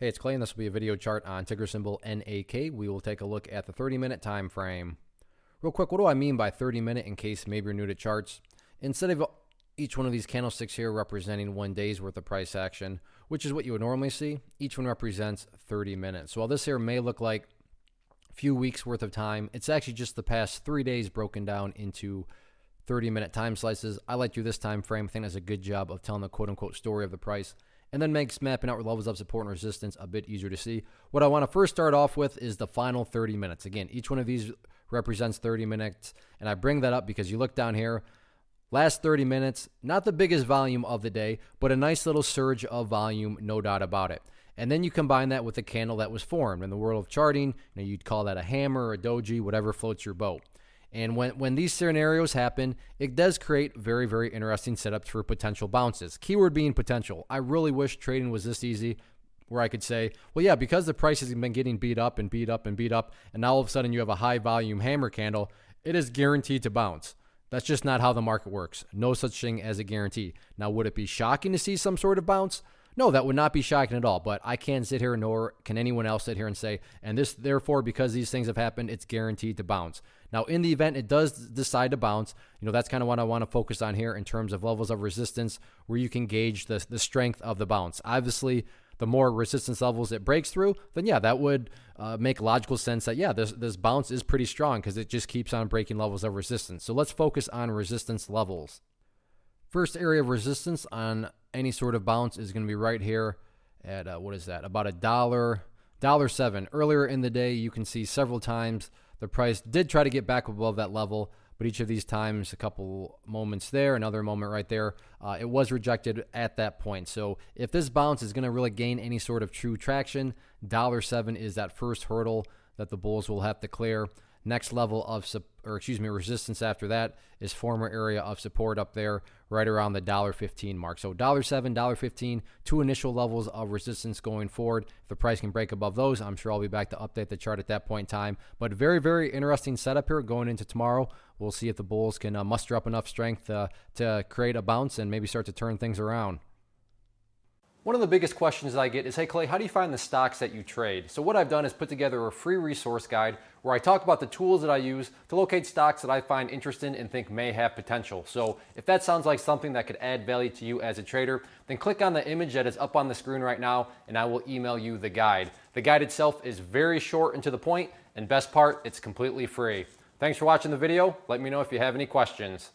Hey, it's Clay, and this will be a video chart on ticker symbol NAK. We will take a look at the 30-minute time frame. Real quick, what do I mean by 30-minute in case maybe you're new to charts? Instead of each one of these candlesticks here representing 1 day's worth of price action, which is what you would normally see, each one represents 30 minutes. So while this here may look like a few weeks worth of time, it's actually just the past 3 days broken down into 30-minute time slices. I like to do this time frame. I think that's a good job of telling the quote-unquote story of the price, and then makes mapping out levels of support and resistance a bit easier to see. What I want to first start off with is the final 30 minutes. Again, each one of these represents 30 minutes, and I bring that up because you look down here, last 30 minutes, not the biggest volume of the day, but a nice little surge of volume, no doubt about it. And then you combine that with the candle that was formed. In the world of charting, you'd call that a hammer, a doji, whatever floats your boat. And when these scenarios happen, it does create very, very interesting setups for potential bounces. Keyword being potential. I really wish trading was this easy, where I could say, well, yeah, because the price has been getting beat up and beat up and beat up, and now all of a sudden you have a high volume hammer candle, it is guaranteed to bounce. That's just not how the market works. No such thing as a guarantee. Now, would it be shocking to see some sort of bounce? No, that would not be shocking at all, but I can't sit here, nor can anyone else sit here and say, and this, therefore, because these things have happened, it's guaranteed to bounce. Now, in the event it does decide to bounce, that's kind of what I want to focus on here in terms of levels of resistance, where you can gauge the strength of the bounce. Obviously, the more resistance levels it breaks through, then yeah, that would make logical sense that, yeah, this bounce is pretty strong because it just keeps on breaking levels of resistance. So let's focus on resistance levels. First area of resistance on any sort of bounce is going to be right here at, what is that, about $1.07. Earlier in the day, you can see several times the price did try to get back above that level, but each of these times, a couple moments there, another moment right there, it was rejected at that point. So if this bounce is going to really gain any sort of true traction, $1.07 is that first hurdle that the bulls will have to clear. Next level of resistance after that is former area of support up there right around the $1.15 mark. So $1.07, $1.15, two initial levels of resistance going forward. If the price can break above those, I'm sure I'll be back to update the chart at that point in time. But very, very interesting setup here going into tomorrow. We'll see if the bulls can muster up enough strength to create a bounce and maybe start to turn things around. One of the biggest questions I get is, hey Clay, how do you find the stocks that you trade? So what I've done is put together a free resource guide where I talk about the tools that I use to locate stocks that I find interesting and think may have potential. So if that sounds like something that could add value to you as a trader, then click on the image that is up on the screen right now and I will email you the guide. The guide itself is very short and to the point, and best part, it's completely free. Thanks for watching the video. Let me know if you have any questions.